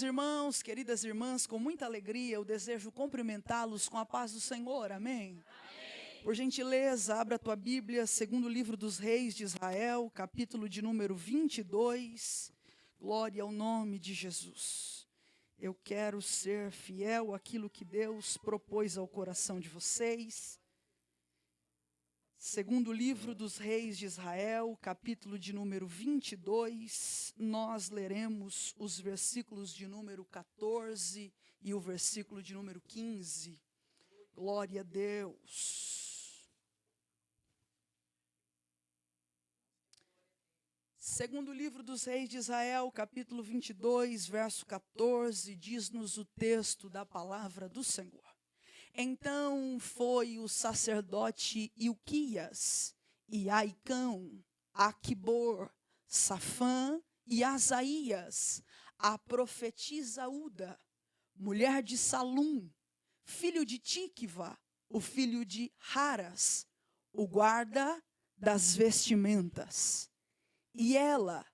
Irmãos, queridas irmãs, com muita alegria eu desejo cumprimentá-los com a paz do Senhor, amém? Amém. Por gentileza, abra a tua Bíblia, segundo livro dos reis de Israel, capítulo de número 22, glória ao nome de Jesus. Eu quero ser fiel àquilo que Deus propôs ao coração de vocês. Segundo livro dos reis de Israel, capítulo de número 22, nós leremos os versículos de número 14 e o versículo de número 15. Glória a Deus. Segundo livro dos reis de Israel, capítulo 22, verso 14, diz-nos o texto da palavra do Senhor. Então foi o sacerdote Ilquias, e Aicão, Aquibor, Safã e Asaías, a profetisa Uda, mulher de Salum, filho de Tíquiva, o filho de Haras, o guarda das vestimentas. E ela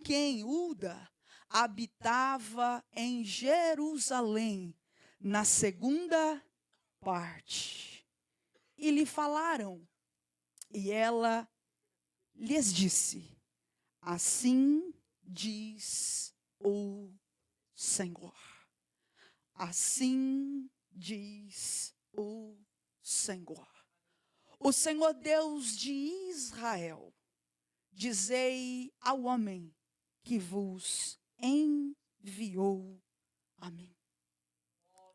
quem, Uda, habitava em Jerusalém, na segunda parte. E lhe falaram, e ela lhes disse: assim diz o Senhor. Assim diz o Senhor. O Senhor Deus de Israel, dizei ao homem que vos enviou a mim.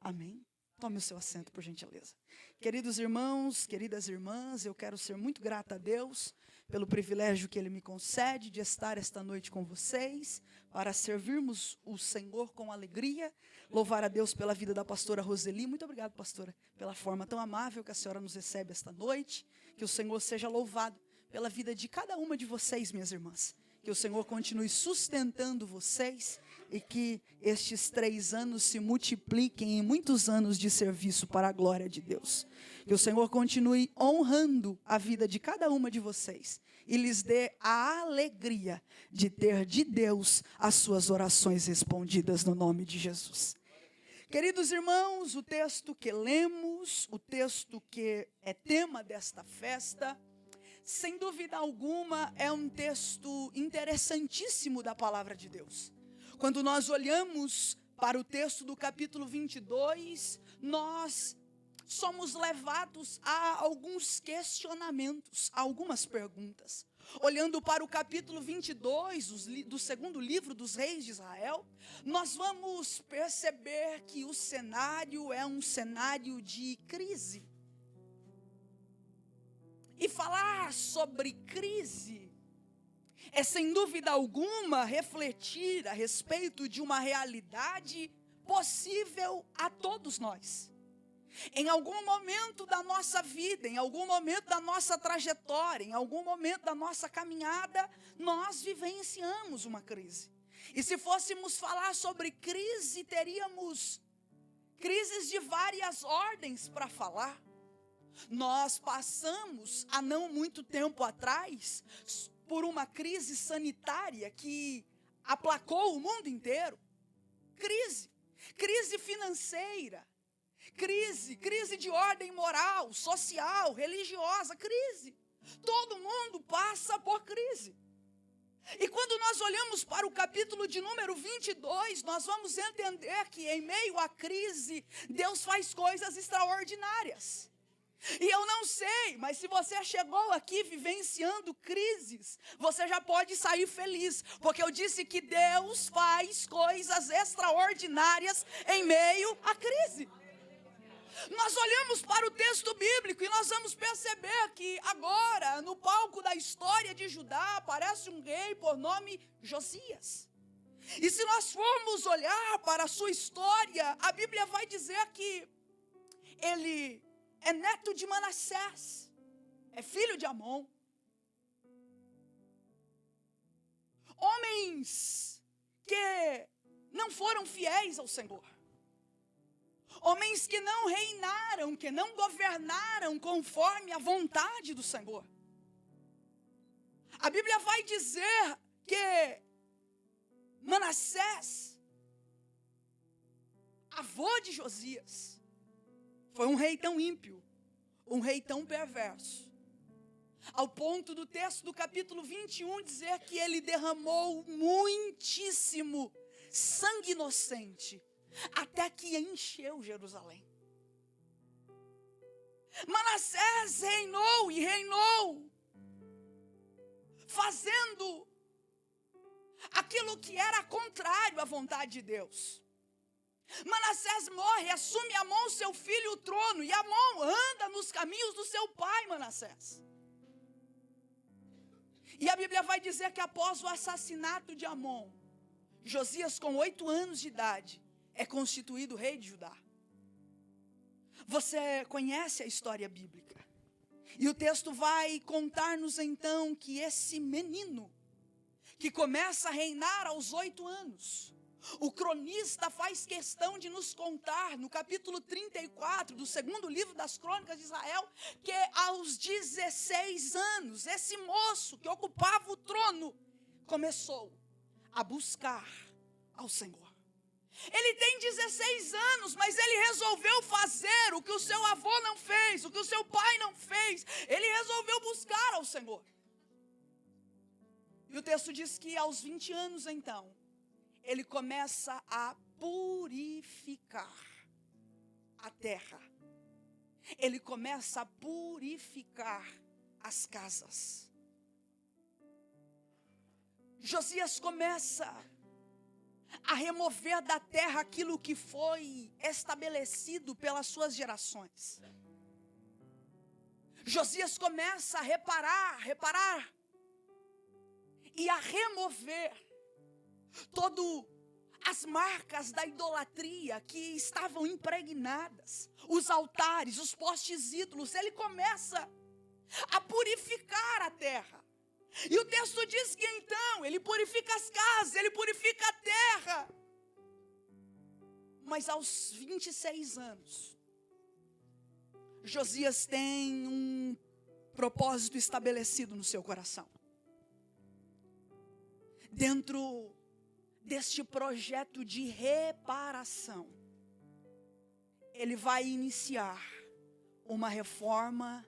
Amém. Tome o seu assento, por gentileza. Queridos irmãos, queridas irmãs, eu quero ser muito grata a Deus pelo privilégio que Ele me concede de estar esta noite com vocês, para servirmos o Senhor com alegria, louvar a Deus pela vida da pastora Roseli. Muito obrigado, pastora, pela forma tão amável que a senhora nos recebe esta noite. Que o Senhor seja louvado pela vida de cada uma de vocês, minhas irmãs. Que o Senhor continue sustentando vocês e que estes 3 anos se multipliquem em muitos anos de serviço para a glória de Deus. Que o Senhor continue honrando a vida de cada uma de vocês e lhes dê a alegria de ter de Deus as suas orações respondidas no nome de Jesus. Queridos irmãos, o texto que lemos, o texto que é tema desta festa, sem dúvida alguma, é um texto interessantíssimo da palavra de Deus. Quando nós olhamos para o texto do capítulo 22, nós somos levados a alguns questionamentos, a algumas perguntas. Olhando para o capítulo 22 do segundo livro dos reis de Israel, nós vamos perceber que o cenário é um cenário de crise. E falar sobre crise é, sem dúvida alguma, refletir a respeito de uma realidade possível a todos nós. Em algum momento da nossa vida, em algum momento da nossa trajetória, em algum momento da nossa caminhada, nós vivenciamos uma crise. E se fôssemos falar sobre crise, teríamos crises de várias ordens para falar. Nós passamos, há não muito tempo atrás, por uma crise sanitária que aplacou o mundo inteiro. Crise financeira, crise de ordem moral, social, religiosa, crise. Todo mundo passa por crise. E quando nós olhamos para o capítulo de número 22, nós vamos entender que em meio à crise, Deus faz coisas extraordinárias. E eu não sei, mas se você chegou aqui vivenciando crises, você já pode sair feliz, porque eu disse que Deus faz coisas extraordinárias em meio à crise. Nós olhamos para o texto bíblico e nós vamos perceber que agora, no palco da história de Judá, aparece um rei por nome Josias. E se nós formos olhar para a sua história, a Bíblia vai dizer que ele é neto de Manassés, é filho de Amon. Homens que não foram fiéis ao Senhor. Homens que não reinaram, que não governaram conforme a vontade do Senhor. A Bíblia vai dizer que Manassés avô de Josias, foi um rei tão ímpio, um rei tão perverso, ao ponto do texto do capítulo 21 dizer que ele derramou muitíssimo sangue inocente, até que encheu Jerusalém. Manassés reinou e reinou, fazendo aquilo que era contrário à vontade de Deus. Manassés morre, assume Amon, seu filho, o trono, e Amon anda nos caminhos do seu pai Manassés. E a Bíblia vai dizer que após o assassinato de Amon, Josias, com 8 anos de idade, é constituído rei de Judá. Você conhece a história bíblica. E o texto vai contar-nos então que esse menino, que começa a reinar aos 8 anos, o cronista faz questão de nos contar, no capítulo 34 do segundo livro das Crônicas de Israel, que aos 16 anos, esse moço que ocupava o trono, começou a buscar ao Senhor. Ele tem 16 anos, mas ele resolveu fazer o que o seu avô não fez, o que o seu pai não fez. Ele resolveu buscar ao Senhor. E o texto diz que aos 20 anos, então, ele começa a purificar a terra. Ele começa a purificar as casas. Josias começa a remover da terra aquilo que foi estabelecido pelas suas gerações. Josias começa a reparar e a remover todas as marcas da idolatria que estavam impregnadas, os altares, os postes ídolos. Ele começa a purificar a terra. E o texto diz que então ele purifica as casas, ele purifica a terra. Mas aos 26 anos, Josias tem um propósito estabelecido no seu coração. Dentro deste projeto de reparação, ele vai iniciar uma reforma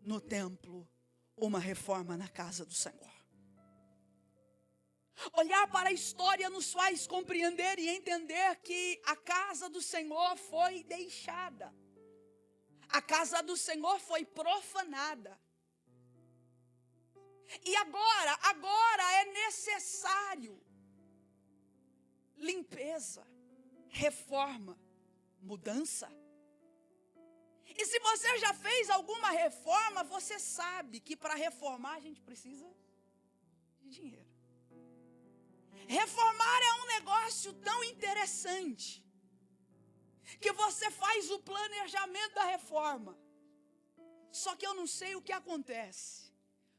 no templo, uma reforma na casa do Senhor. Olhar para a história nos faz compreender e entender que a casa do Senhor foi deixada. A casa do Senhor foi profanada. E agora é necessário limpeza, reforma, mudança. E se você já fez alguma reforma, você sabe que para reformar a gente precisa de dinheiro. Reformar é um negócio tão interessante que você faz o planejamento da reforma. Só que eu não sei o que acontece.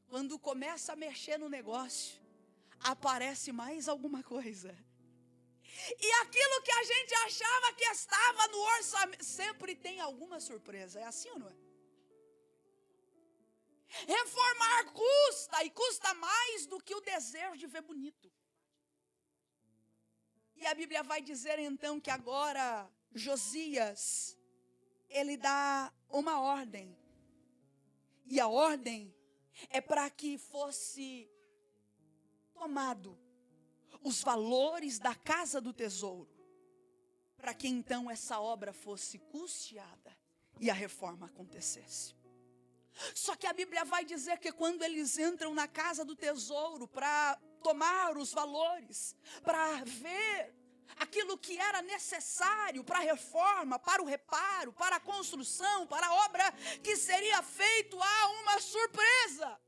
Quando começa a mexer no negócio, aparece mais alguma coisa. E aquilo que a gente achava que estava no orçamento, sempre tem alguma surpresa. É assim ou não é? Reformar custa, e custa mais do que o desejo de ver bonito. E a Bíblia vai dizer então que agora Josias, ele dá uma ordem. E a ordem é para que fosse tomado os valores da casa do tesouro, para que então essa obra fosse custeada e a reforma acontecesse. Só que a Bíblia vai dizer que quando eles entram na casa do tesouro para tomar os valores, para ver aquilo que era necessário para a reforma, para o reparo, para a construção, para a obra que seria feita, há uma surpresa.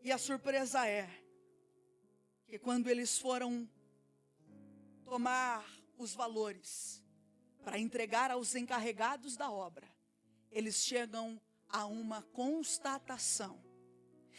E a surpresa é que quando eles foram tomar os valores para entregar aos encarregados da obra, eles chegam a uma constatação.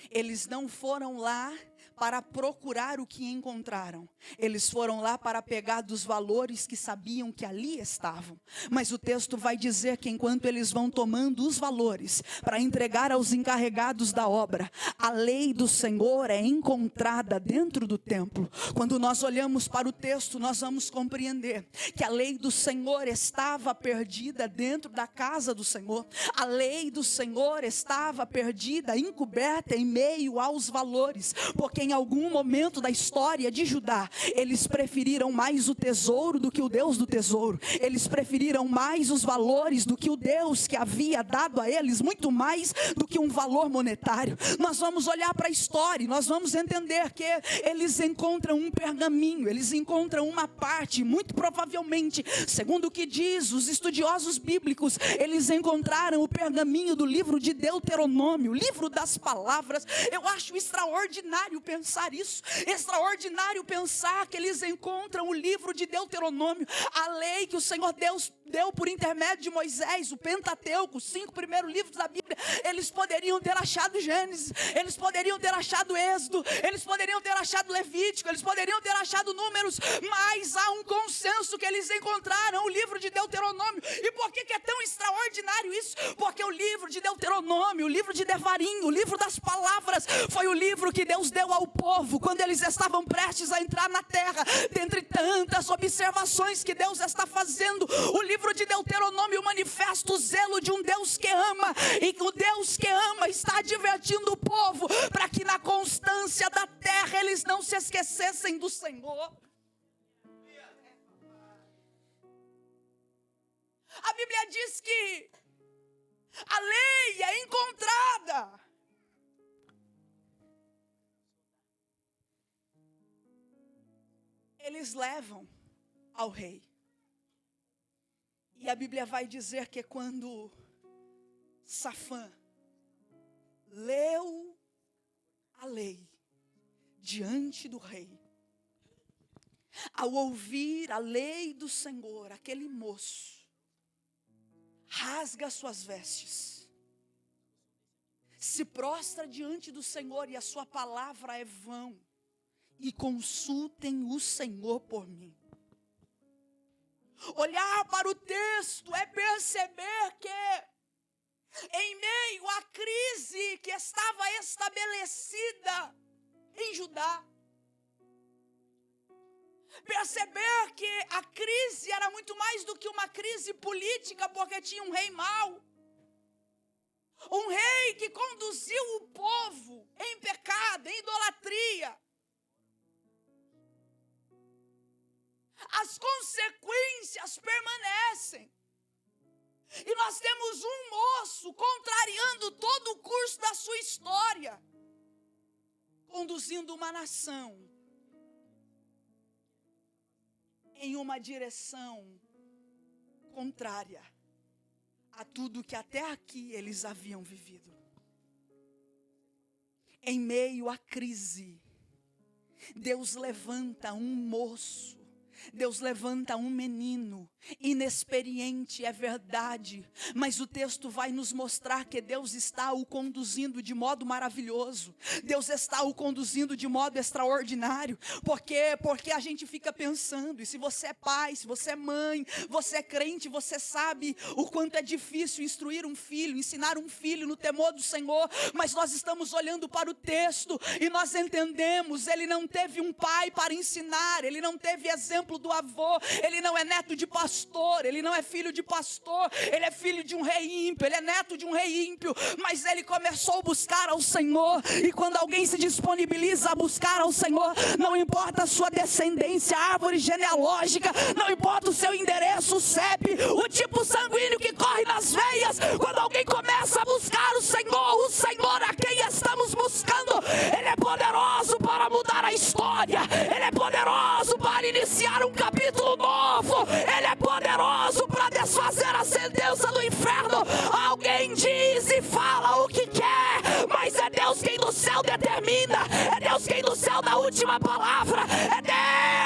Eles não foram lá para procurar o que encontraram. Eles foram lá para pegar dos valores que sabiam que ali estavam. Mas o texto vai dizer que enquanto eles vão tomando os valores para entregar aos encarregados da obra, a lei do Senhor é encontrada dentro do templo. Quando nós olhamos para o texto, nós vamos compreender que a lei do Senhor estava perdida dentro da casa do Senhor. A lei do Senhor estava perdida, encoberta em meio aos valores, porque em algum momento da história de Judá, eles preferiram mais o tesouro do que o Deus do tesouro. Eles preferiram mais os valores do que o Deus que havia dado a eles, muito mais do que um valor monetário. Nós vamos olhar para a história, nós vamos entender que eles encontram um pergaminho, eles encontram uma parte, muito provavelmente, segundo o que diz os estudiosos bíblicos, eles encontraram o pergaminho do livro de Deuteronômio, o livro das palavras. Eu acho extraordinário pensar isso, extraordinário pensar que eles encontram o livro de Deuteronômio, a lei que o Senhor Deus deu por intermédio de Moisés, o Pentateuco, os 5 primeiros livros da Bíblia. Eles poderiam ter achado Gênesis, eles poderiam ter achado Êxodo, eles poderiam ter achado Levítico, eles poderiam ter achado Números, mas há um consenso que eles encontraram o livro de Deuteronômio. E por que é tão extraordinário isso? Porque o livro de Deuteronômio, o livro de Devarim, o livro das palavras, foi o livro que Deus deu ao povo quando eles estavam prestes a entrar na terra. Dentre tantas observações que Deus está fazendo, o livro de Deuteronômio manifesta o zelo de um Deus que ama, e o Deus que ama está advertindo o povo para que na constância da terra eles não se esquecessem do Senhor. A Bíblia diz que a lei é encontrada. Eles levam ao rei. E a Bíblia vai dizer que quando Safã leu a lei diante do rei, ao ouvir a lei do Senhor, aquele moço rasga suas vestes, se prostra diante do Senhor, e a sua palavra é vão, e consultem o Senhor por mim. Olhar para o texto é perceber que em meio à crise que estava estabelecida em Judá, perceber que a crise era muito mais do que uma crise política, porque tinha um rei mau, um rei que conduziu o povo em pecado, em idolatria. As consequências permanecem. E nós temos um moço contrariando todo o curso da sua história, conduzindo uma nação em uma direção contrária a tudo que até aqui eles haviam vivido. Em meio à crise, Deus levanta um moço, Deus levanta um menino, inexperiente, é verdade, mas o texto vai nos mostrar que Deus está o conduzindo de modo maravilhoso, Deus está o conduzindo de modo extraordinário. Porque a gente fica pensando, e se você é pai, se você é mãe, você é crente, você sabe o quanto é difícil instruir um filho, ensinar um filho no temor do Senhor, mas nós estamos olhando para o texto e nós entendemos, ele não teve um pai para ensinar, ele não teve exemplo do avô, ele não é neto de pastor, ele não é filho de pastor, ele é filho de um rei ímpio, ele é neto de um rei ímpio, mas ele começou a buscar ao Senhor. E quando alguém se disponibiliza a buscar ao Senhor, não importa a sua descendência, a árvore genealógica, não importa o seu endereço, o CEP, o tipo sanguíneo que corre nas veias, quando alguém começa a buscar o Senhor a quem estamos buscando, ele é poderoso para mudar a história, ele é poderoso para iniciar um capítulo novo, ele é poderoso para desfazer a sentença do inferno. Alguém diz e fala o que quer, mas é Deus quem no céu determina, é Deus quem no céu dá a última palavra, é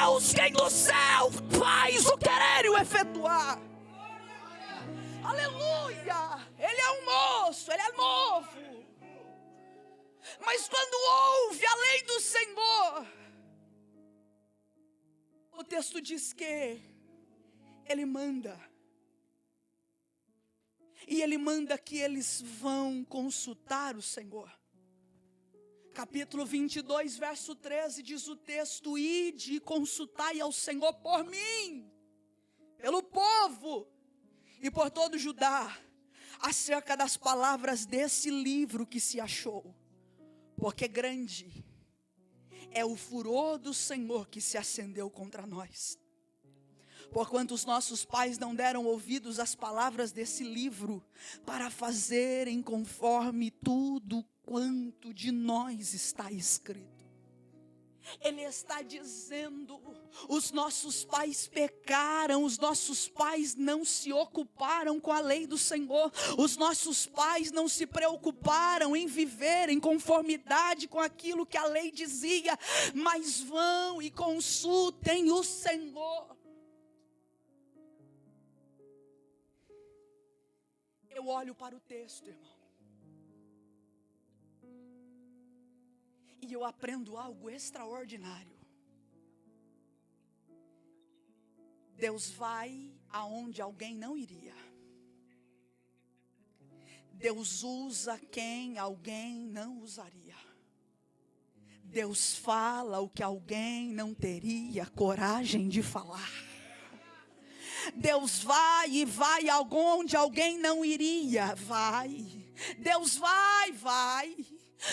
Deus quem no céu faz o querer e o efetuar. Aleluia! Ele é um moço, ele é novo. Mas quando ouve a lei do Senhor, o texto diz que Ele manda. E Ele manda que eles vão consultar o Senhor. Capítulo 22, verso 13, diz o texto: ide e consultai ao Senhor por mim, pelo povo e por todo Judá, acerca das palavras desse livro que se achou. Porque grande é o furor do Senhor que se acendeu contra nós. Porquanto os nossos pais não deram ouvidos às palavras desse livro, para fazerem conforme tudo quanto de nós está escrito. Ele está dizendo: os nossos pais pecaram, os nossos pais não se ocuparam com a lei do Senhor, os nossos pais não se preocuparam em viver em conformidade com aquilo que a lei dizia, mas vão e consultem o Senhor. Eu olho para o texto, irmão, e eu aprendo algo extraordinário. Deus vai aonde alguém não iria. Deus usa quem alguém não usaria. Deus fala o que alguém não teria coragem de falar. Deus vai e vai aonde alguém não iria, vai. Deus vai.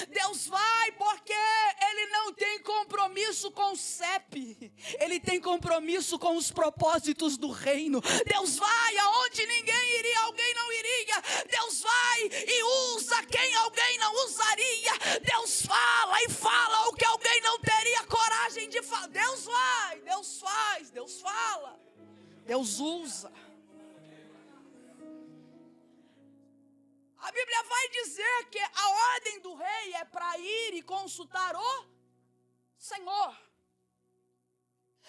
Deus vai porque Ele não tem compromisso com o CEP. Ele tem compromisso com os propósitos do reino. Deus vai aonde ninguém iria, alguém não iria. Deus vai e usa quem alguém não usaria. Deus fala e fala o que alguém não teria coragem de falar. Deus vai, Deus faz, Deus fala, Deus usa. A Bíblia vai dizer que a ordem do rei é para ir e consultar o Senhor.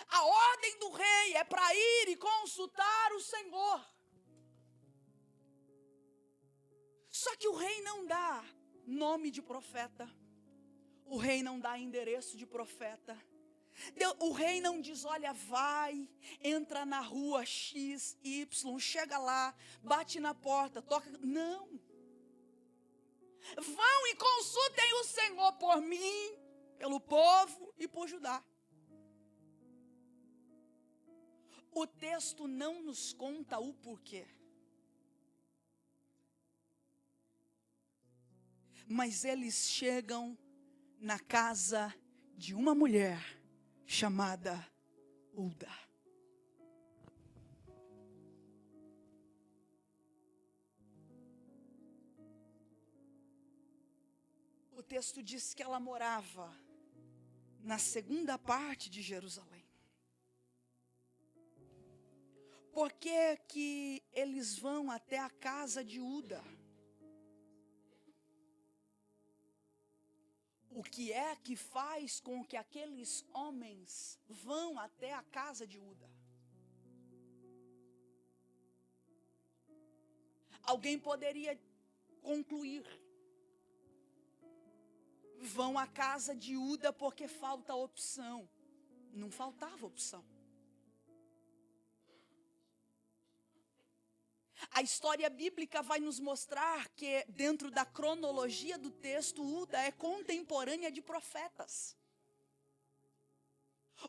A ordem do rei é para ir e consultar o Senhor. Só que o rei não dá nome de profeta. O rei não dá endereço de profeta. O rei não diz: olha, vai, entra na rua X, Y, chega lá, bate na porta, toca. Não. Vão e consultem o Senhor por mim, pelo povo e por Judá. O texto não nos conta o porquê. Mas eles chegam na casa de uma mulher chamada Hulda. O texto diz que ela morava na segunda parte de Jerusalém. Por que que eles vão até a casa de Hulda? O que é que faz com que aqueles homens vão até a casa de Hulda? Alguém poderia concluir: vão à casa de Hulda porque falta opção. Não faltava opção. A história bíblica vai nos mostrar que, dentro da cronologia do texto, Hulda é contemporânea de profetas.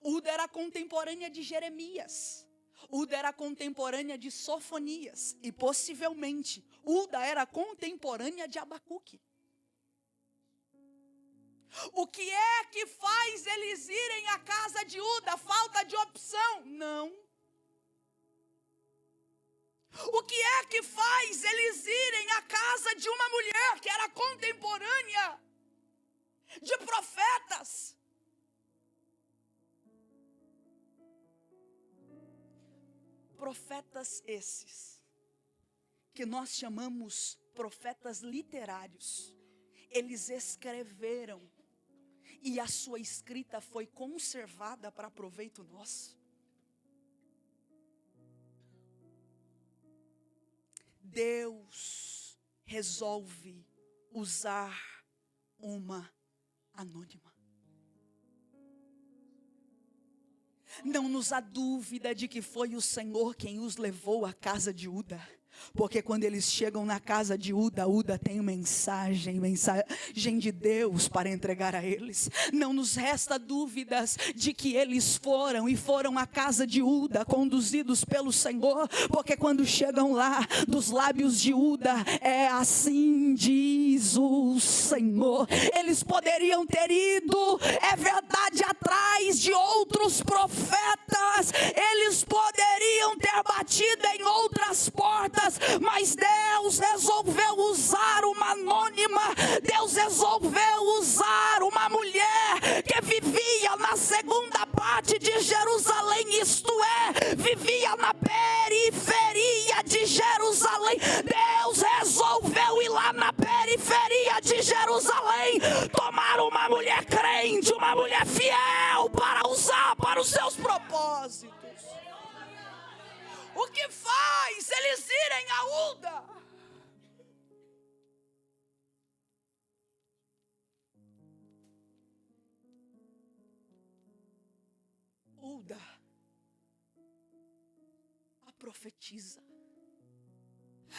Hulda era contemporânea de Jeremias. Hulda era contemporânea de Sofonias. E possivelmente, Hulda era contemporânea de Abacuque. O que é que faz eles irem à casa de Hulda? Falta de opção? Não. O que é que faz eles irem à casa de uma mulher que era contemporânea de profetas? Profetas esses, que nós chamamos profetas literários. Eles escreveram e a sua escrita foi conservada para proveito nosso. Deus resolve usar uma anônima. Não nos há dúvida de que foi o Senhor quem os levou à casa de Uda. Porque quando eles chegam na casa de Uda, Uda tem mensagem de Deus para entregar a eles. Não nos resta dúvidas de que eles foram à casa de Uda, conduzidos pelo Senhor. Porque quando chegam lá, dos lábios de Uda, é assim diz o Senhor. Eles poderiam ter ido, é verdade, atrás de outros profetas. Eles poderiam ter batido em outras portas, mas Deus resolveu usar uma anônima. Deus resolveu usar uma mulher que vivia na segunda parte de Jerusalém, isto é, vivia na periferia de Jerusalém. Deus resolveu ir lá na periferia de Jerusalém, tomar uma mulher crente, uma mulher fiel, para usar para os seus propósitos. O que faz eles irem a Uda? Uda a profetiza.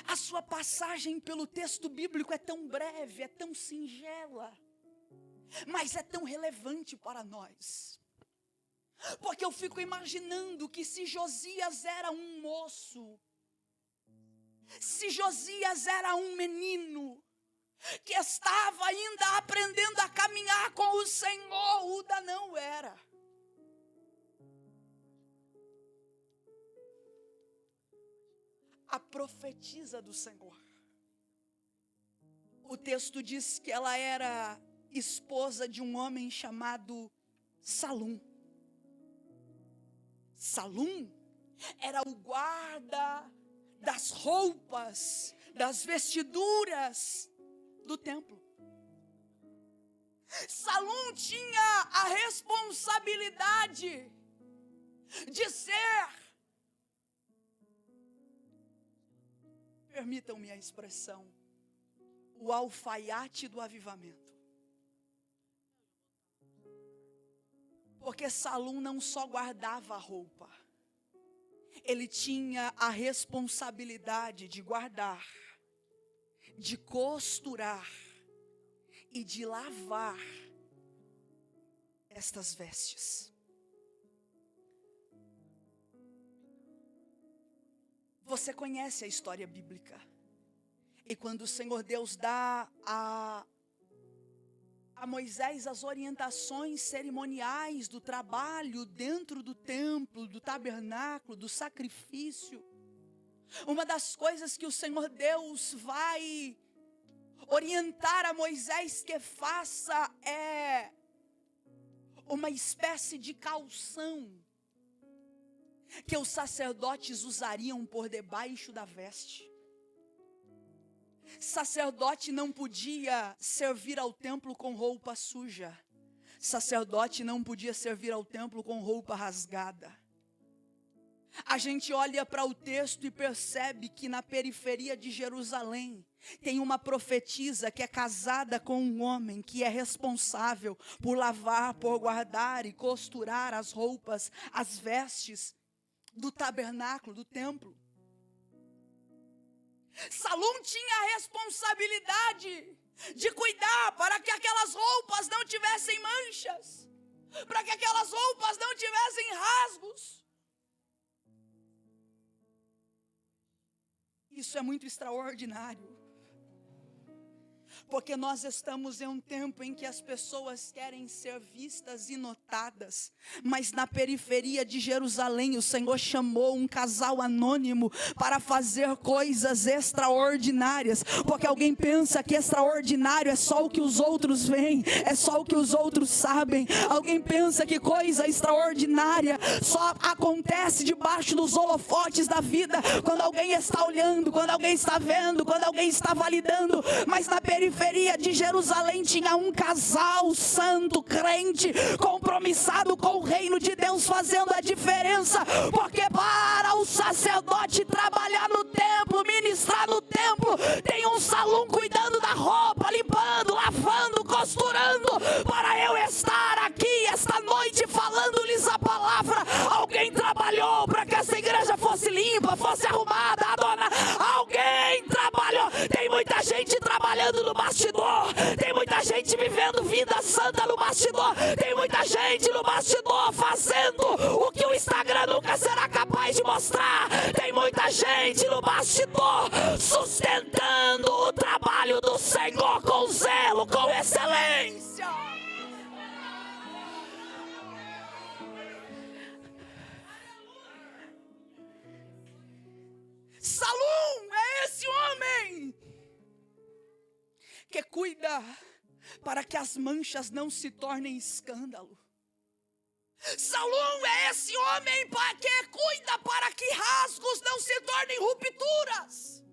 A sua passagem pelo texto bíblico é tão breve, é tão singela, mas é tão relevante para nós. Porque eu fico imaginando que se Josias era um moço, se Josias era um menino, que estava ainda aprendendo a caminhar com o Senhor, Uda não era. A profetisa do Senhor. O texto diz que ela era esposa de um homem chamado Salum. Salum era o guarda das roupas, das vestiduras do templo. Salum tinha a responsabilidade de ser, permitam-me a expressão, o alfaiate do avivamento. Porque Salum não só guardava a roupa, ele tinha a responsabilidade de guardar, de costurar e de lavar estas vestes. Você conhece a história bíblica. E quando o Senhor Deus dá a Moisés as orientações cerimoniais do trabalho dentro do templo, do tabernáculo, do sacrifício, uma das coisas que o Senhor Deus vai orientar a Moisés que faça é uma espécie de calção que os sacerdotes usariam por debaixo da veste. Sacerdote não podia servir ao templo com roupa suja. Sacerdote não podia servir ao templo com roupa rasgada. A gente olha para o texto e percebe que na periferia de Jerusalém tem uma profetisa que é casada com um homem que é responsável por lavar, por guardar e costurar as roupas, as vestes do tabernáculo, do templo. Salum tinha a responsabilidade de cuidar para que aquelas roupas não tivessem manchas, para que aquelas roupas não tivessem rasgos. Isso é muito extraordinário. Porque nós estamos em um tempo em que as pessoas querem ser vistas e notadas. Mas na periferia de Jerusalém, o Senhor chamou um casal anônimo para fazer coisas extraordinárias. Porque alguém pensa que extraordinário é só o que os outros veem, é só o que os outros sabem. Alguém pensa que coisa extraordinária só acontece debaixo dos holofotes da vida, quando alguém está olhando, quando alguém está vendo, quando alguém está validando. Mas na periferia de Jerusalém tinha um casal santo, crente, compromissado com o reino de Deus, fazendo a diferença. Porque para o sacerdote trabalhar no templo, ministrar no templo, tem um Salum cuidando da roupa, limpando, lavando, costurando. posturando para eu estar aqui esta noite falando-lhes a palavra. Alguém trabalhou para que essa igreja fosse limpa, fosse arrumada, adorada. Alguém trabalhou. Tem muita gente trabalhando no bastidor. Tem muita gente vivendo vida santa no bastidor. Tem muita gente no bastidor fazendo o que o Instagram nunca será capaz de mostrar. Tem muita gente no bastidor sustentando o trabalho do Senhor com zelo, com excelência. Salum é esse homem que cuida para que as manchas não se tornem escândalo. Salum é esse homem que cuida para que rasgos não se tornem rupturas.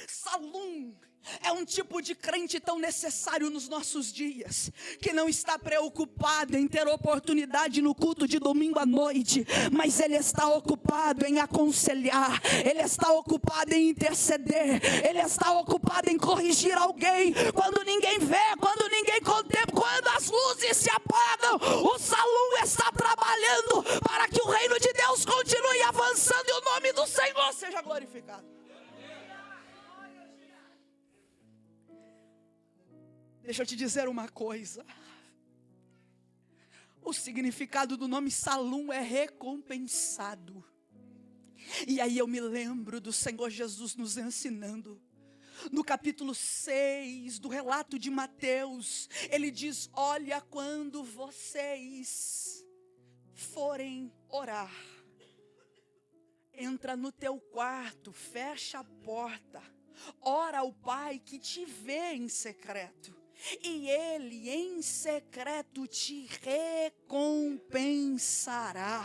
Salum é um tipo de crente tão necessário nos nossos dias, que não está preocupado em ter oportunidade no culto de domingo à noite, mas ele está ocupado em aconselhar, ele está ocupado em interceder, ele está ocupado em corrigir alguém, quando ninguém vê, quando ninguém contempla, quando as luzes se apagam, o Salum está trabalhando para que o reino de Deus continue avançando e o nome do Senhor seja glorificado. Deixa eu te dizer uma coisa. O significado do nome Salum é recompensado. E aí eu me lembro do Senhor Jesus nos ensinando. No capítulo 6 do relato de Mateus, ele diz: olha, quando vocês forem orar, entra no teu quarto, fecha a porta, ora ao Pai que te vê em secreto. E ele em secreto te recompensará.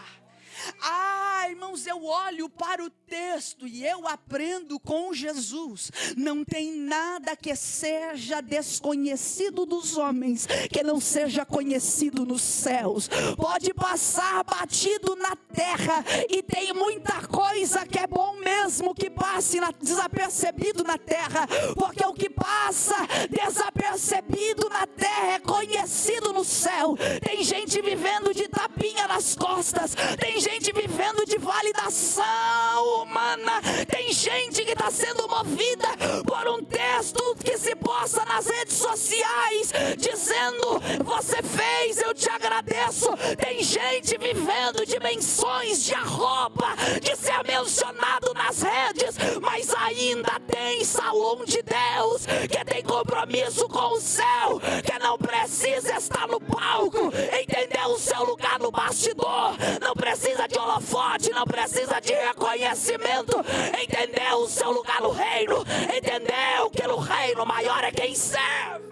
Irmãos, eu olho para o texto e eu aprendo com Jesus. Não tem nada que seja desconhecido dos homens que não seja conhecido nos céus. Pode passar batido na terra e tem muita coisa que é bom mesmo que passe desapercebido na terra, porque o que passa desapercebido na terra é conhecido no céu. Tem gente vivendo de tapinha nas costas, tem gente vivendo de validação humana, tem gente que está sendo movida por um texto que se posta nas redes sociais, dizendo: você fez, eu te agradeço. Tem gente vivendo de menções, de arroba, de ser mencionado nas redes, mas ainda tem Salum de Deus, que tem compromisso com o céu, que não precisa estar no palco, entendeu o seu lugar no bastidor, não precisa de holofote, não precisa de reconhecimento, entendeu o seu lugar no reino, entendeu que no reino maior é quem serve.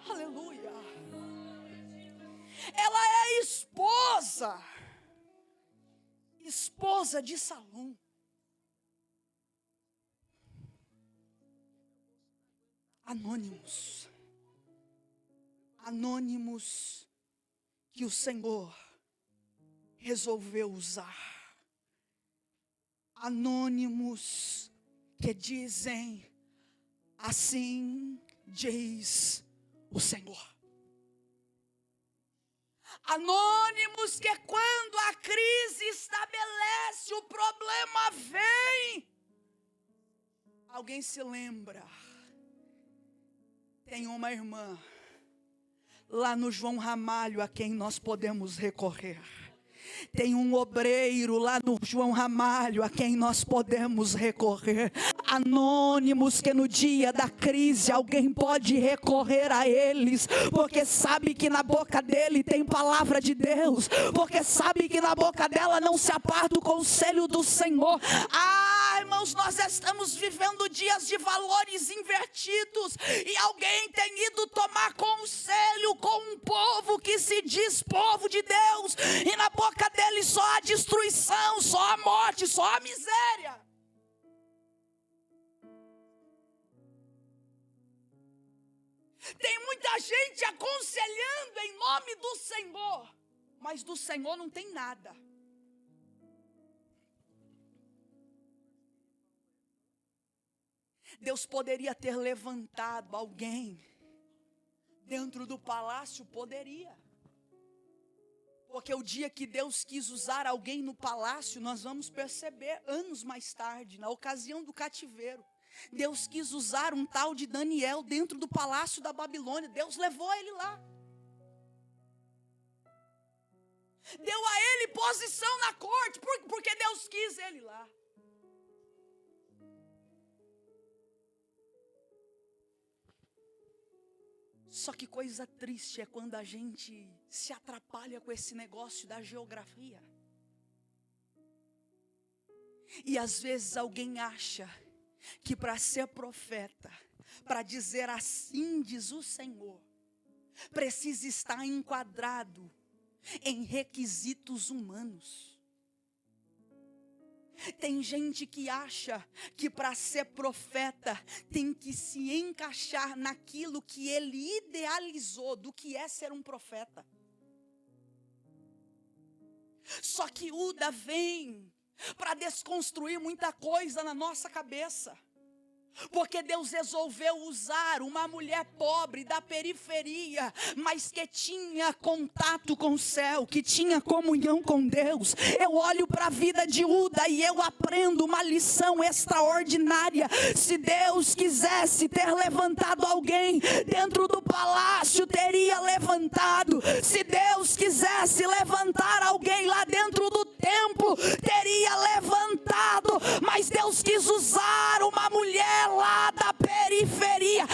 Aleluia. Ela é esposa de Salum. Anônimos que o Senhor resolveu usar. Anônimos que dizem: assim diz o Senhor. Anônimos que quando a crise estabelece, o problema vem, alguém se lembra. Tem uma irmã lá no João Ramalho a quem nós podemos recorrer. Tem um obreiro lá no João Ramalho a quem nós podemos recorrer. Anônimos que no dia da crise alguém pode recorrer a eles, porque sabe que na boca dele tem palavra de Deus, porque sabe que na boca dela não se aparta o conselho do Senhor. Irmãos, nós estamos vivendo dias de valores invertidos, e alguém tem ido tomar conselho com um povo que se diz povo de Deus, e na boca dele só a destruição, só a morte, só a miséria. Tem muita gente aconselhando em nome do Senhor, mas do Senhor não tem nada. Deus poderia ter levantado alguém dentro do palácio, poderia. Porque o dia que Deus quis usar alguém no palácio, nós vamos perceber anos mais tarde, na ocasião do cativeiro. Deus quis usar um tal de Daniel dentro do palácio da Babilônia. Deus levou ele lá. Deu a ele posição na corte, porque Deus quis ele lá. Só que coisa triste é quando a gente se atrapalha com esse negócio da geografia. E às vezes alguém acha que para ser profeta, para dizer assim diz o Senhor, precisa estar enquadrado em requisitos humanos. Tem gente que acha que para ser profeta tem que se encaixar naquilo que ele idealizou do que é ser um profeta. Só que Uda vem para desconstruir muita coisa na nossa cabeça. Porque Deus resolveu usar uma mulher pobre da periferia, mas que tinha contato com o céu, que tinha comunhão com Deus. Eu olho para a vida de Uda e eu aprendo uma lição extraordinária. Se Deus quisesse ter levantado alguém dentro do palácio, teria levantado. Se Deus quisesse levantar alguém lá dentro do templo, teria levantado. Mas Deus quis usar uma mulher lá da periferia.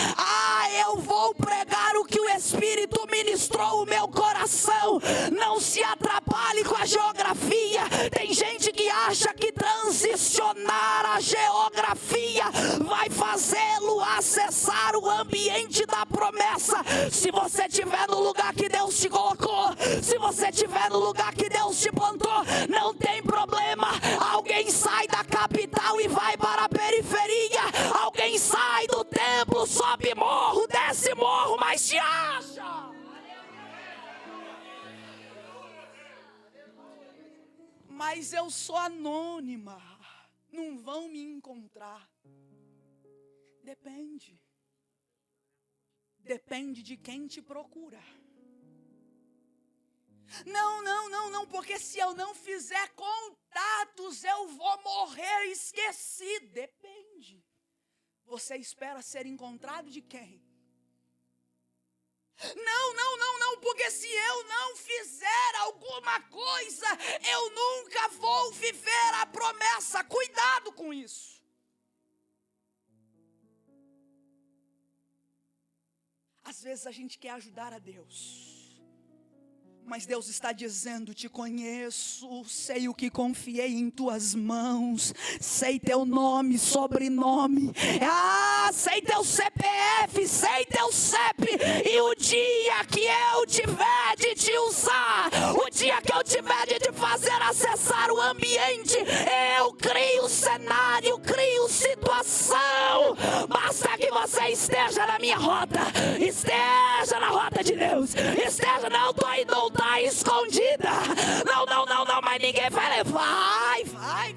Eu vou pregar o que o Espírito ministrou o meu coração. Não se atrapalhe com a geografia. Tem gente que acha que transicionar a geografia vai fazê-lo acessar o ambiente da promessa. Se você estiver no lugar que Deus te colocou, se você estiver no lugar que Deus te plantou, não tem problema. Alguém sai da capital e vai para a periferia. Alguém sai do templo, sobe morro, desce morro, mas te acha. Mas eu sou anônima, não vão me encontrar. Depende de quem te procura. Não, porque se eu não fizer contatos, eu vou morrer esquecido. Depende. Você espera ser encontrado de quem? Não, porque se eu não fizer alguma coisa, eu nunca vou viver a promessa. Cuidado com isso. Às vezes a gente quer ajudar a Deus, mas Deus está dizendo: te conheço, sei o que confiei em tuas mãos, sei teu nome, sobrenome, sei teu CPF, sei teu CEP, e o dia que eu tiver de te usar, o dia que eu tiver de te fazer acessar o ambiente, eu crio cenário, crio situação. Basta que você esteja na minha rota, esteja na rota de Deus, esteja, não está escondida. Não, mas ninguém vai levar. Vai.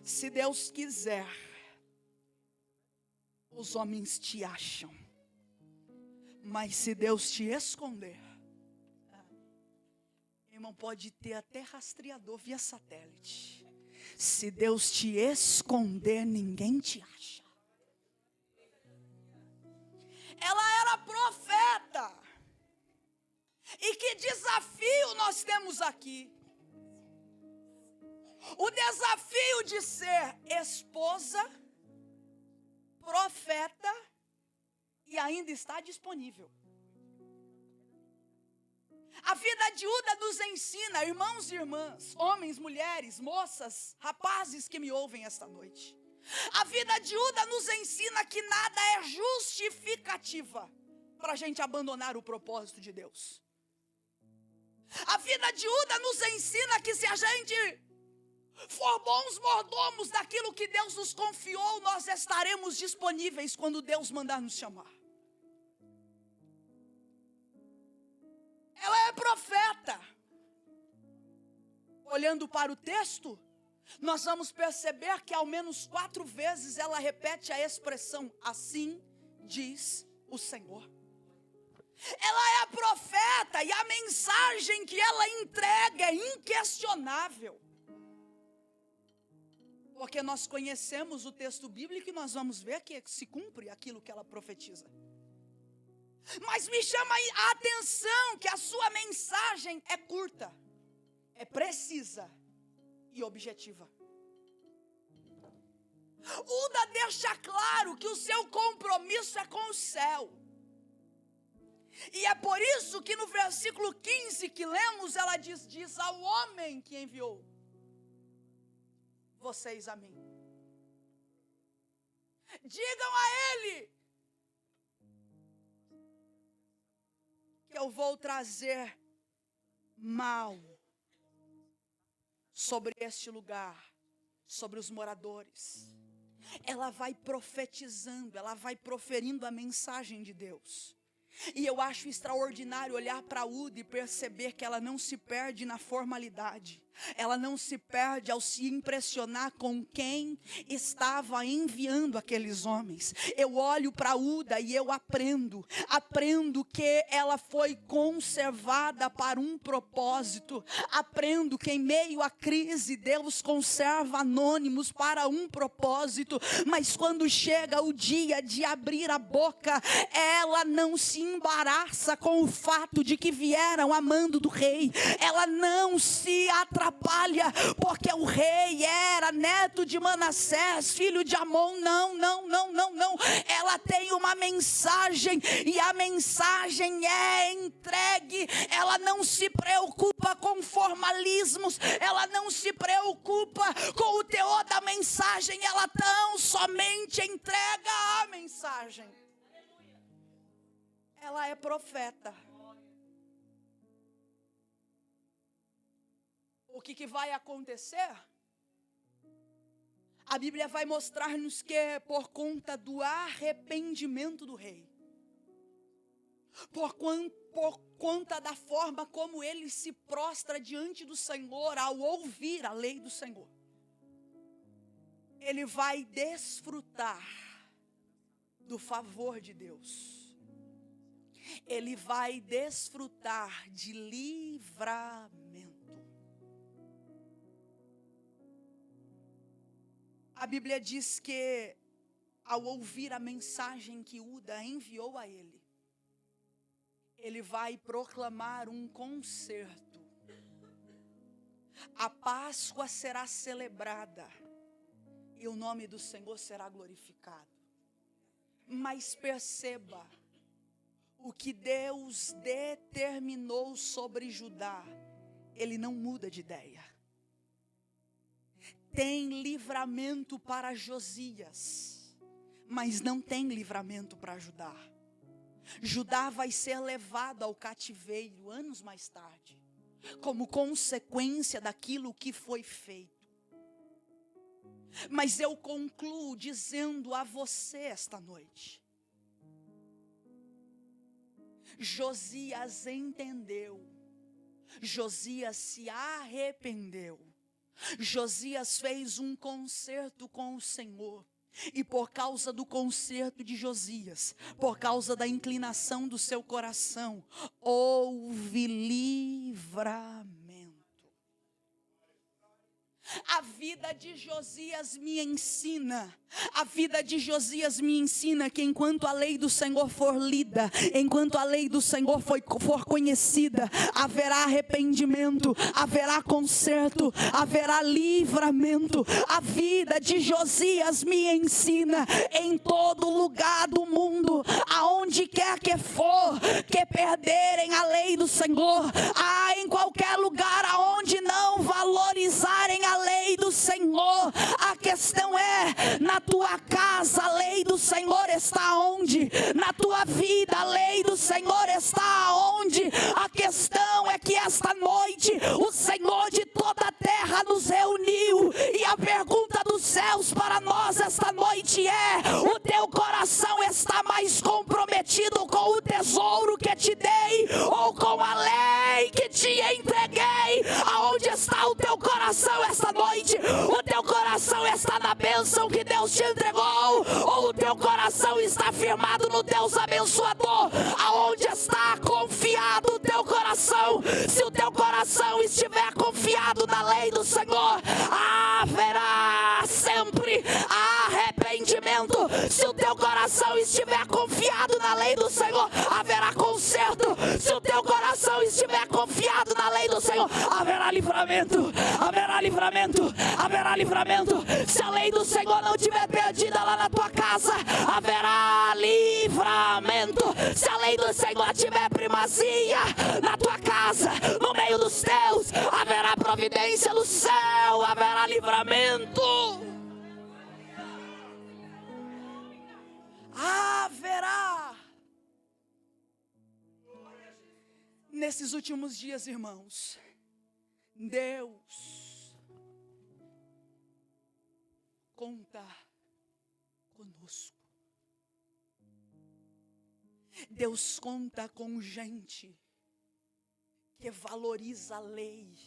Se Deus quiser, os homens te acham. Mas se Deus te esconder, irmão, pode ter até rastreador via satélite. Se Deus te esconder, ninguém te acha. Ela era profeta. E que desafio nós temos aqui. O desafio de ser esposa, profeta e ainda está disponível. A vida de Uda nos ensina, irmãos e irmãs, homens, mulheres, moças, rapazes que me ouvem esta noite. A vida de Uda nos ensina que nada é justificativa para a gente abandonar o propósito de Deus. A vida de Uda nos ensina que se a gente for bons mordomos daquilo que Deus nos confiou, nós estaremos disponíveis quando Deus mandar nos chamar. Ela é profeta. Olhando para o texto, nós vamos perceber que ao menos 4 vezes ela repete a expressão, assim diz o Senhor. Ela é profeta e a mensagem que ela entrega é inquestionável. Porque nós conhecemos o texto bíblico e nós vamos ver que se cumpre aquilo que ela profetiza. Mas me chama a atenção que a sua mensagem é curta, é precisa e objetiva. Uda deixa claro que o seu compromisso é com o céu. E é por isso que no versículo 15 que lemos, ela diz ao homem que enviou: vocês a mim. Digam a ele que eu vou trazer mal sobre este lugar, sobre os moradores. Ela vai profetizando, ela vai proferindo a mensagem de Deus. E eu acho extraordinário olhar para Uda e perceber que ela não se perde na formalidade. Ela não se perde ao se impressionar com quem estava enviando aqueles homens. Eu olho para Uda e eu aprendo que ela foi conservada para um propósito. Aprendo que em meio à crise Deus conserva anônimos para um propósito. Mas quando chega o dia de abrir a boca, ela não se embaraça com o fato de que vieram a mando do rei. Ela não se atrapalha, porque o rei era neto de Manassés, filho de Amon. Não. Ela tem uma mensagem e a mensagem é entregue. Ela não se preocupa com formalismos, ela não se preocupa com o teor da mensagem, ela tão somente entrega a mensagem. Ela é profeta. O que vai acontecer? A Bíblia vai mostrar-nos que é por conta do arrependimento do rei. Por conta da forma como ele se prostra diante do Senhor ao ouvir a lei do Senhor. Ele vai desfrutar do favor de Deus. Ele vai desfrutar de livramento. A Bíblia diz que ao ouvir a mensagem que Uda enviou a ele, ele vai proclamar um concerto. A Páscoa será celebrada e o nome do Senhor será glorificado. Mas perceba, o que Deus determinou sobre Judá, ele não muda de ideia. Tem livramento para Josias, mas não tem livramento para Judá. Judá vai ser levado ao cativeiro anos mais tarde, como consequência daquilo que foi feito. Mas eu concluo dizendo a você esta noite: Josias entendeu, Josias se arrependeu, Josias fez um concerto com o Senhor. E por causa do concerto de Josias, por causa da inclinação do seu coração, houve livramento. A vida de Josias me ensina, que enquanto a lei do Senhor for lida, enquanto a lei do Senhor for conhecida, haverá arrependimento, haverá conserto, haverá livramento. A vida de Josias me ensina, em todo lugar do mundo, aonde quer que for, que perderem a lei do Senhor, em qualquer lugar aonde não valorizarem a lei do Senhor, a questão é, na tua casa a lei do Senhor está onde? Na tua vida a lei do Senhor está onde? A questão é que esta noite o Senhor de toda a terra nos reuniu, e a pergunta do dos céus para nós esta noite o teu coração está mais comprometido com o tesouro que te dei ou com a lei que te entreguei? Aonde está o teu coração esta noite? O teu coração está na bênção que Deus te entregou, ou o teu coração está firmado no Deus abençoador? Aonde está confiado o teu coração? Se o teu coração estiver confiado na lei do Senhor, haverá sempre arrependimento. Se o teu coração estiver confiado na lei do Senhor, haverá conserto. Se o teu coração estiver confiado na lei do Senhor, haverá livramento, haverá livramento, haverá livramento. Se a lei do Senhor não estiver perdida lá na tua casa, haverá livramento. Se a lei do Senhor tiver primazia na tua casa, no meio dos teus, haverá providência no céu, haverá livramento. Haverá. Nesses últimos dias, irmãos, Deus conta conosco. Deus conta com gente que valoriza a lei.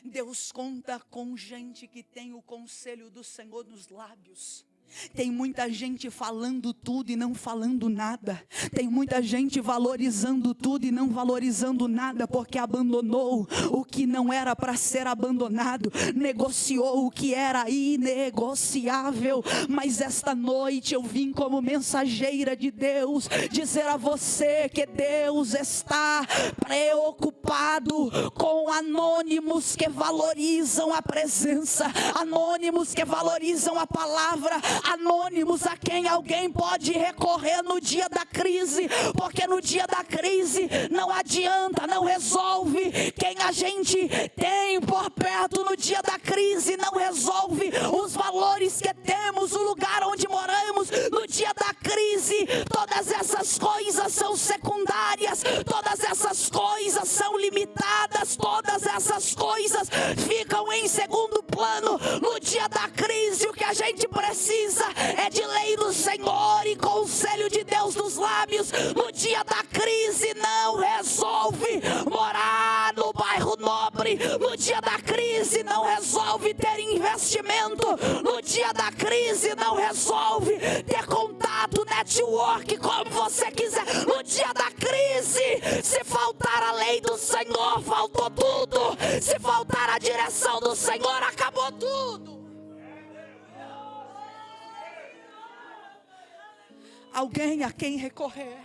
Deus conta com gente que tem o conselho do Senhor nos lábios. Tem muita gente falando tudo e não falando nada. Tem muita gente valorizando tudo e não valorizando nada, porque abandonou o que não era para ser abandonado, negociou o que era inegociável. Mas esta noite eu vim como mensageira de Deus dizer a você que Deus está preocupado com anônimos que valorizam a presença, anônimos que valorizam a palavra, anônimos a quem alguém pode recorrer no dia da crise, porque no dia da crise não adianta, não resolve. Quem a gente tem por perto no dia da crise não resolve os valores que temos, o lugar onde moramos no dia da crise. Todas essas coisas são secundárias, todas essas coisas são limitadas, todas essas coisas ficam em segundo plano. No dia da crise o que a gente precisa é de lei do Senhor e conselho de Deus nos lábios. No dia da crise não resolve morar no bairro nobre. No dia da crise não resolve ter investimento. No dia da crise não resolve ter contato, network, como você quiser. No dia da crise, se faltar a lei do Senhor, faltou tudo. Se faltar a direção do Senhor, acabou tudo. Alguém a quem recorrer.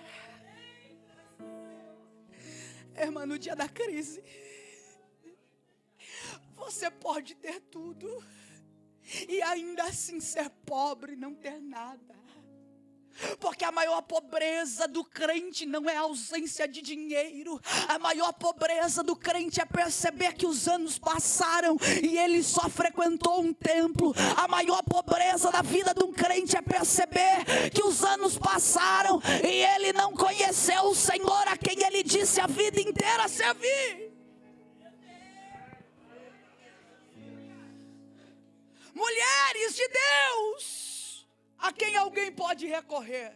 Irmã, no dia da crise, você pode ter tudo e ainda assim ser pobre, não ter nada. Porque a maior pobreza do crente não é a ausência de dinheiro. A maior pobreza do crente é perceber que os anos passaram e ele só frequentou um templo. A maior pobreza da vida de um crente é perceber que os anos passaram e ele não conheceu o Senhor a quem ele disse a vida inteira servir. Mulheres de Deus a quem alguém pode recorrer.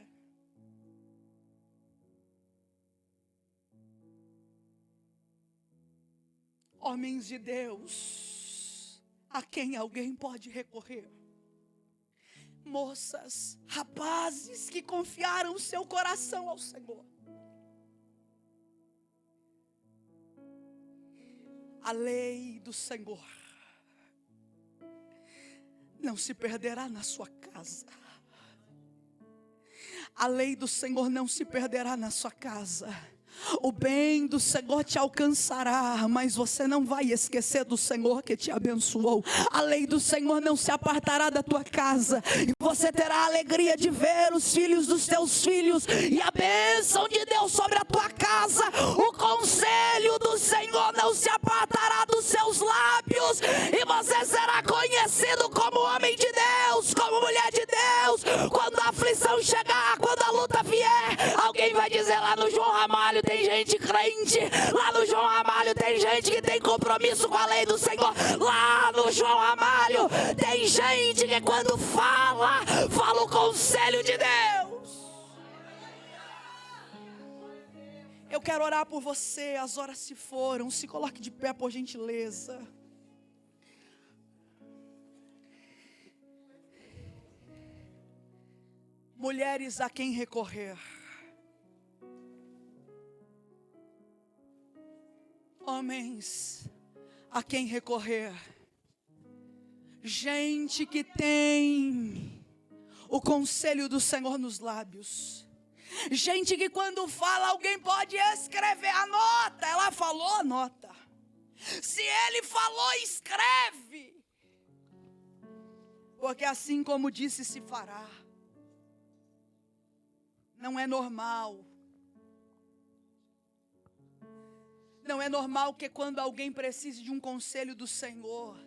Homens de Deus a quem alguém pode recorrer. Moças, rapazes que confiaram seu coração ao Senhor. A lei do Senhor não se perderá na sua casa. A lei do Senhor não se perderá na sua casa. O bem do Senhor te alcançará, mas você não vai esquecer do Senhor que te abençoou. A lei do Senhor não se apartará da tua casa, e você terá a alegria de ver os filhos dos teus filhos, e a bênção de Deus sobre a tua casa. O conselho do Senhor não se apartará dos seus lábios, e você será conhecido como homem de Deus, como mulher de Deus. Quando a aflição chegar, quando a luta vier, alguém vai dizer lá no João Ramalho: tem gente crente gente, lá no João Amalho tem gente que tem compromisso com a lei do Senhor. Lá no João Amalho tem gente que quando fala o conselho de Deus. Eu quero orar por você, as horas se foram, se coloque de pé por gentileza. Mulheres a quem recorrer. Homens a quem recorrer. Gente que tem o conselho do Senhor nos lábios. Gente que quando fala alguém pode escrever, anota. Ela falou, anota. Se ele falou, escreve. Porque assim como disse, se fará. Não é normal. Não é normal que quando alguém precise de um conselho do Senhor,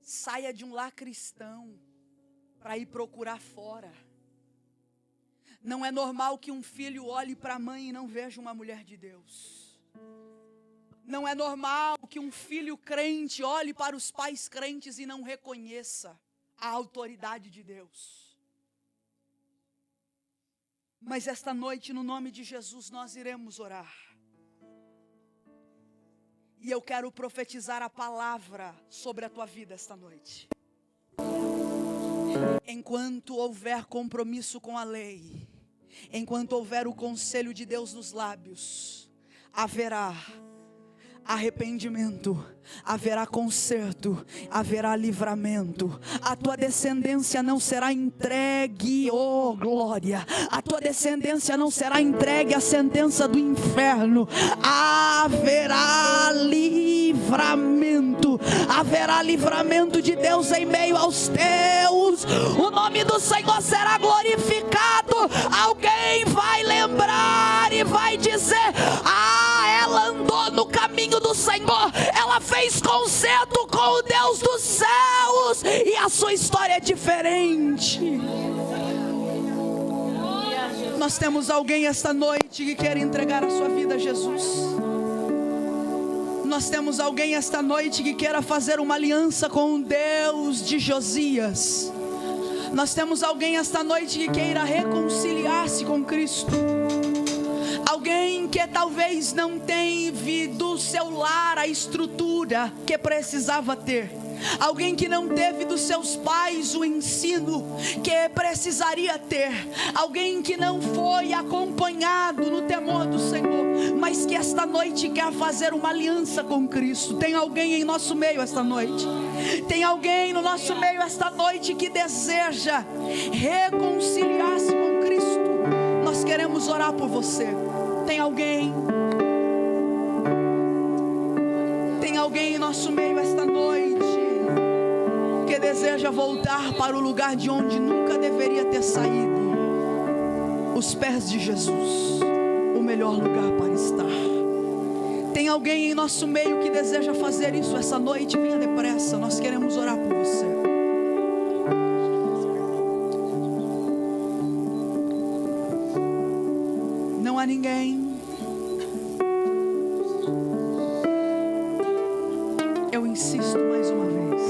saia de um lar cristão para ir procurar fora. Não é normal que um filho olhe para a mãe e não veja uma mulher de Deus. Não é normal que um filho crente olhe para os pais crentes e não reconheça a autoridade de Deus. Mas esta noite, no nome de Jesus, nós iremos orar. E eu quero profetizar a palavra sobre a tua vida esta noite. Enquanto houver compromisso com a lei, enquanto houver o conselho de Deus nos lábios, haverá arrependimento, haverá conserto, haverá livramento. A tua descendência não será entregue, oh glória, a tua descendência não será entregue à sentença do inferno. Haverá livramento, haverá livramento de Deus em meio aos teus. O nome do Senhor será glorificado. Alguém vai lembrar e vai dizer: ela andou no caminho do Senhor, ela fez concerto com o Deus dos céus, e a sua história é diferente. Nós temos alguém esta noite que quer entregar a sua vida a Jesus. Nós temos alguém esta noite que queira fazer uma aliança com o Deus de Josias. Nós temos alguém esta noite que queira reconciliar-se com Cristo. Alguém que talvez não teve do seu lar a estrutura que precisava ter. Alguém que não teve dos seus pais o ensino que precisaria ter. Alguém que não foi acompanhado no temor do Senhor, mas que esta noite quer fazer uma aliança com Cristo. Tem alguém em nosso meio esta noite? Tem alguém no nosso meio esta noite que deseja reconciliar-se com Cristo? Nós queremos orar por você. Tem alguém em nosso meio esta noite que deseja voltar para o lugar de onde nunca deveria ter saído? Os pés de Jesus, o melhor lugar para estar. Tem alguém em nosso meio que deseja fazer isso essa noite? Venha depressa, nós queremos orar por você. Não há ninguém. Eu insisto mais uma vez.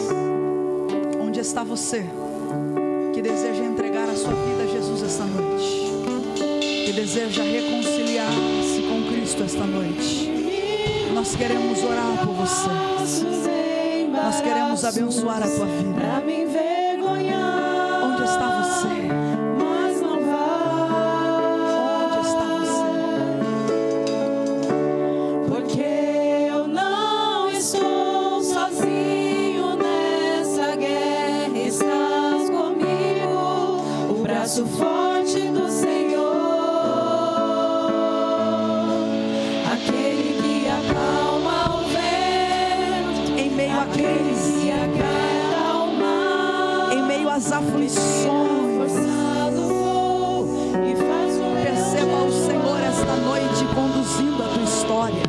Onde está você que deseja entregar a sua vida a Jesus esta noite? Que deseja reconciliar-se com Cristo esta noite? Nós queremos orar por você. Nós queremos abençoar a tua vida. Onde está você? Forte do Senhor, aquele que acalma o vento, em meio à crise, que acalma o mar, em meio às aflições, perceba o Senhor esta noite conduzindo a tua história.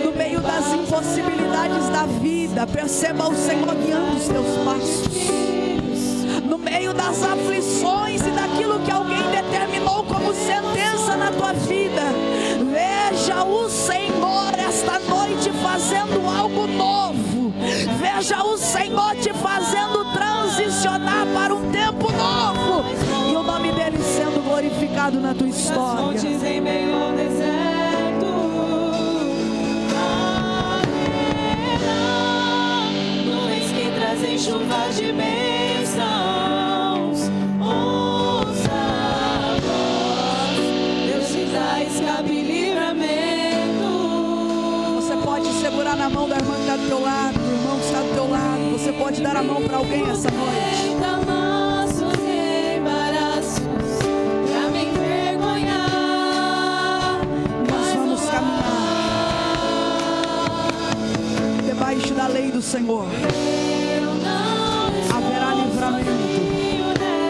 No meio das impossibilidades da vida, perceba o Senhor guiando os teus passos. No meio das aflições e daquilo que alguém determinou como sentença na tua vida. Veja o Senhor esta noite fazendo algo novo. Veja o Senhor te fazendo transicionar para um tempo novo, e o nome dele sendo glorificado na tua história. Fontes em meio ao deserto, nuvens que trazem chuvas de bênçãos. Ouça a voz, Deus te dá escape e livramento. Você pode segurar na mão da irmã que está do teu lado, do irmão que está do teu lado. Você pode dar a mão para alguém essa noite. Nossos embaraços pra me envergonhar. Nós vamos caminhar debaixo da lei do Senhor. Haverá livramento,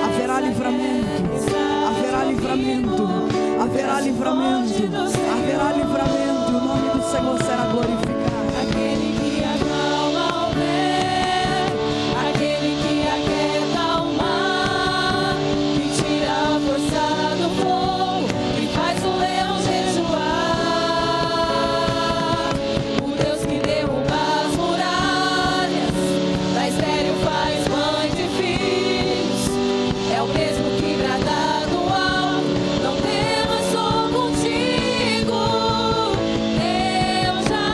haverá livramento, haverá livramento, haverá livramento, haverá livramento. O nome do Senhor será glorificado. Aquele que acalma o vento, aquele que aquieta o mar, que tira a força do fogo e faz o leão jejuar. O Deus que derruba as muralhas, da estéril faz mãe de filhos, é o mesmo que brada do alto, não temas, sou contigo. Eu já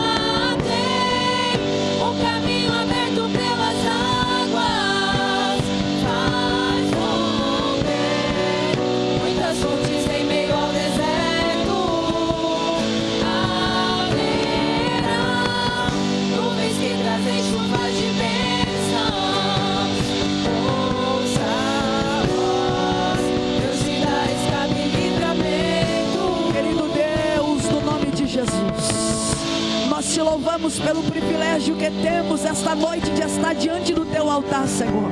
tenho um caminho aberto pelas águas, faz romper muitas fontes em meio ao deserto. Haverá nuvens que trazem chuva de bênçãos. Ouça a voz, Deus te dá escape e livramento. Querido Deus, no nome de Jesus, nós te louvamos pelo privilégio que temos esta noite de estar diante do teu altar, Senhor.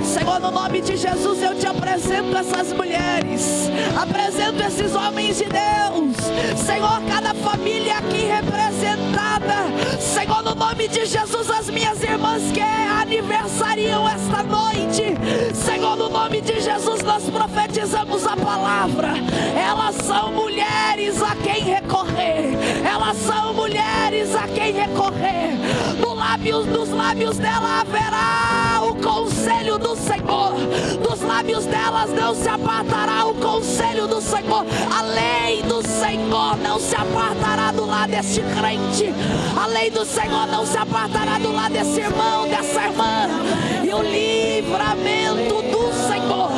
Senhor, no nome de Jesus, eu te apresento essas mulheres, apresento esses homens de Deus, Senhor, cada família aqui representada, Senhor, no nome de Jesus, as minhas irmãs que aniversariam esta noite, Senhor, no nome de Jesus, nós profetizamos a palavra. Elas são mulheres a quem recorrer, elas são mulheres a quem recorrer. Nos lábios dela haverá o conselho do Senhor, dos lábios delas não se apartará o conselho do Senhor. A lei do Senhor não se apartará do lado deste crente, a lei do Senhor não se apartará do lado desse irmão, dessa irmã. E o livramento do Senhor,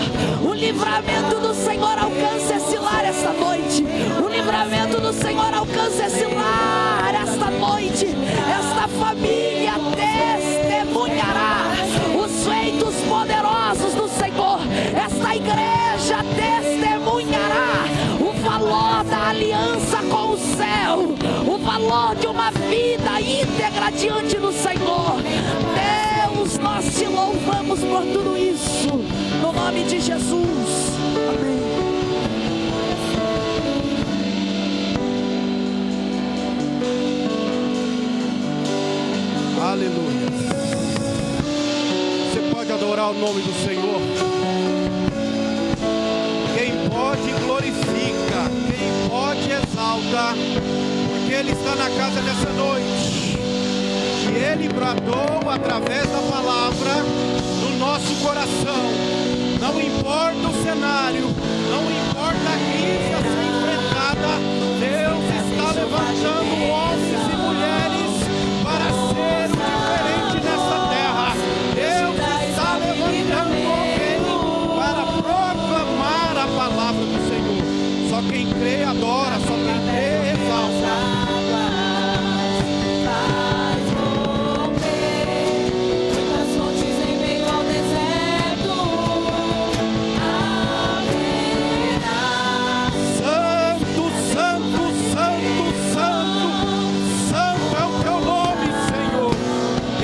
o livramento do Senhor alcança esse lar esta noite. O livramento do Senhor alcança esse lar esta noite. Esta família testemunhará os feitos poderosos do Senhor. Esta igreja testemunhará o valor da aliança com o céu, o valor de uma vida íntegra diante do Senhor. Deus, nós te louvamos por tudo isso, no nome de Jesus. Amém. Aleluia. Você pode adorar o nome do Senhor. Quem pode glorifica, quem pode exalta, porque Ele está na casa nessa noite. E Ele bradou através da palavra no nosso coração. Não importa o cenário, não importa a crise a ser enfrentada, Deus está levantando homens e mulheres para ser diferente nessa terra. Deus está levantando alguém para proclamar a palavra do Senhor. Só quem crê adora, só quem crê exalta.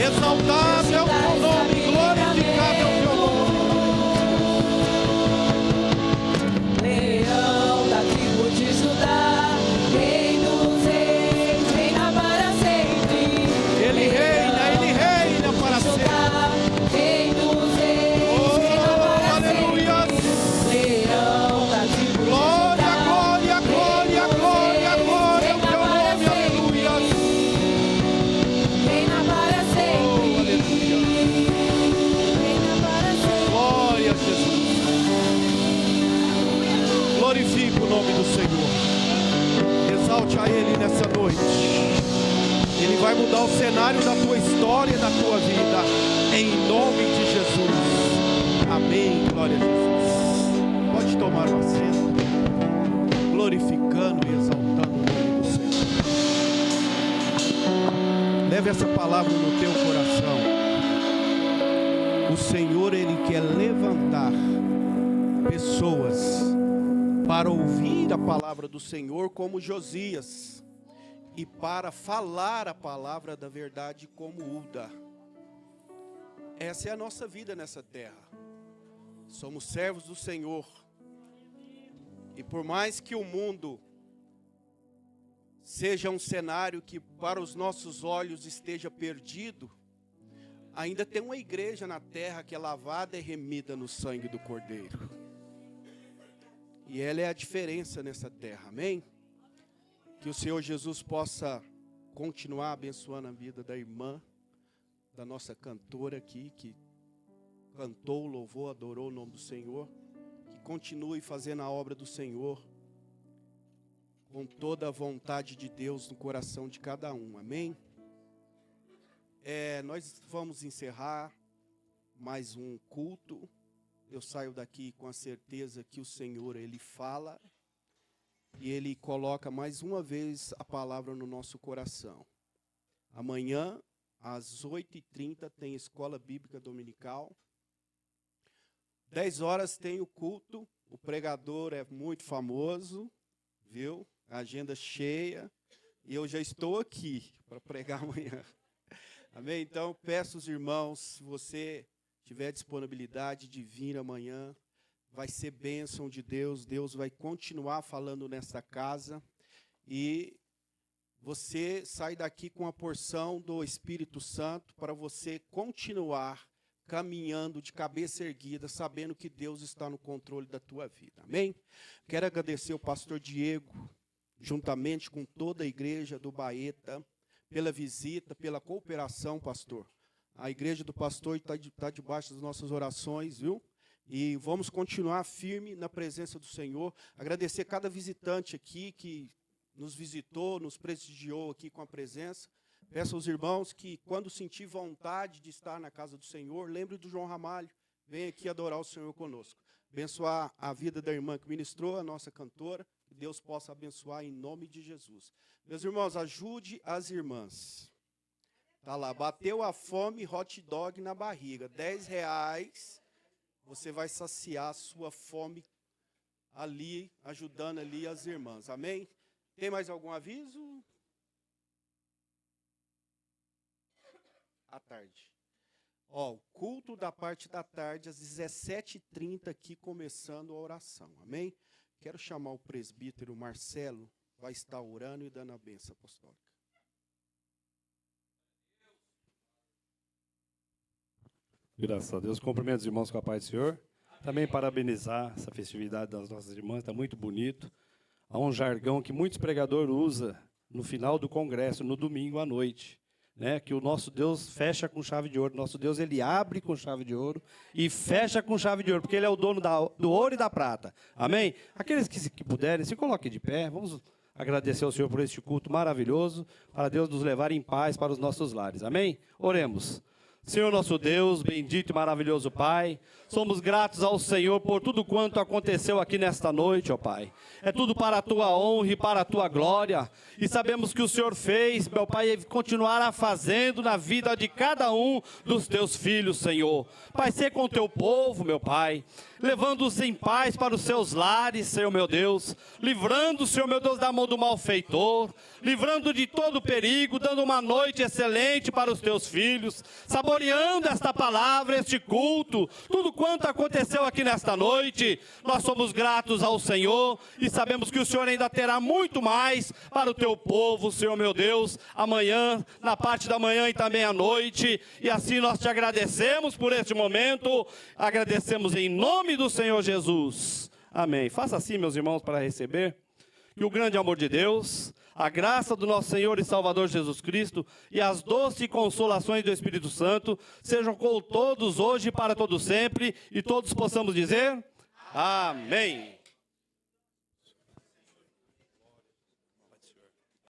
Exaltável é o teu nome, glorificável é o teu nome. Leão da tribo de Judá, nome do Senhor. Exalte a Ele nessa noite. Ele vai mudar o cenário da tua história e da tua vida. Em nome de Jesus. Amém. Glória a Jesus. Pode tomar um assento. Glorificando e exaltando o nome do Senhor. Leve essa palavra no teu coração. O Senhor, Ele quer levantar pessoas para ouvir a palavra do Senhor como Josias e para falar a palavra da verdade como Uda. Essa é a nossa vida nessa terra. Somos servos do Senhor. E por mais que o mundo seja um cenário que para os nossos olhos esteja perdido, ainda tem uma igreja na terra que é lavada e remida no sangue do Cordeiro. E ela é a diferença nessa terra, amém? Que o Senhor Jesus possa continuar abençoando a vida da irmã, da nossa cantora aqui, que cantou, louvou, adorou o nome do Senhor. Que continue fazendo a obra do Senhor, com toda a vontade de Deus no coração de cada um, amém? Nós vamos encerrar mais um culto. Eu saio daqui com a certeza que o Senhor, Ele fala e Ele coloca mais uma vez a palavra no nosso coração. Amanhã, às 8h30, tem Escola Bíblica Dominical. 10 horas tem o culto. O pregador é muito famoso, viu? A agenda cheia. E eu já estou aqui para pregar amanhã. Amém? Então, peço aos irmãos, se você tiver disponibilidade de vir amanhã, vai ser bênção de Deus. Deus vai continuar falando nessa casa. E você sai daqui com a porção do Espírito Santo para você continuar caminhando de cabeça erguida, sabendo que Deus está no controle da tua vida. Amém? Quero agradecer o pastor Diego, juntamente com toda a igreja do Baeta, pela visita, pela cooperação, pastor. A igreja do pastor está debaixo das nossas orações, viu? E vamos continuar firme na presença do Senhor. Agradecer cada visitante aqui que nos visitou, nos prestigiou aqui com a presença. Peço aos irmãos que, quando sentir vontade de estar na casa do Senhor, lembre do João Ramalho. Venha aqui adorar o Senhor conosco. Abençoar a vida da irmã que ministrou, a nossa cantora. Que Deus possa abençoar em nome de Jesus. Meus irmãos, ajude as irmãs. Tá lá, bateu a fome, hot dog na barriga. R$10, você vai saciar a sua fome ali, ajudando ali as irmãs. Amém? Tem mais algum aviso? À tarde. Ó, o culto da parte da tarde, às 17h30, aqui começando a oração. Amém? Quero chamar o presbítero Marcelo, vai estar orando e dando a bênção apostólica. Graças a Deus. Cumprimento os irmãos com a paz do Senhor. Também parabenizar essa festividade das nossas irmãs, está muito bonito. Há um jargão que muitos pregadores usam no final do congresso, no domingo à noite, né? Que o nosso Deus fecha com chave de ouro. Nosso Deus, Ele abre com chave de ouro e fecha com chave de ouro, porque Ele é o dono do ouro e da prata. Amém? Aqueles que puderem, se coloquem de pé. Vamos agradecer ao Senhor por este culto maravilhoso, para Deus nos levar em paz para os nossos lares. Amém? Oremos. Senhor nosso Deus, bendito e maravilhoso Pai, somos gratos ao Senhor por tudo quanto aconteceu aqui nesta noite, ó Pai. É tudo para a Tua honra e para a Tua glória. E sabemos que o Senhor fez, meu Pai, e continuará fazendo na vida de cada um dos Teus filhos, Senhor. Pai, ser com o Teu povo, meu Pai, levando-os em paz para os seus lares, Senhor meu Deus, livrando, Senhor meu Deus, da mão do malfeitor, livrando de todo perigo, dando uma noite excelente para os Teus filhos, saboreando esta palavra, este culto, tudo quanto aconteceu aqui nesta noite. Nós somos gratos ao Senhor e sabemos que o Senhor ainda terá muito mais para o Teu povo, Senhor meu Deus, amanhã, na parte da manhã e também à noite, e assim nós Te agradecemos por este momento, agradecemos em nome do Senhor Jesus. Amém. Faça assim, meus irmãos, para receber. Que o grande amor de Deus, a graça do nosso Senhor e Salvador Jesus Cristo e as doces consolações do Espírito Santo sejam com todos hoje e para todos sempre, e todos possamos dizer amém.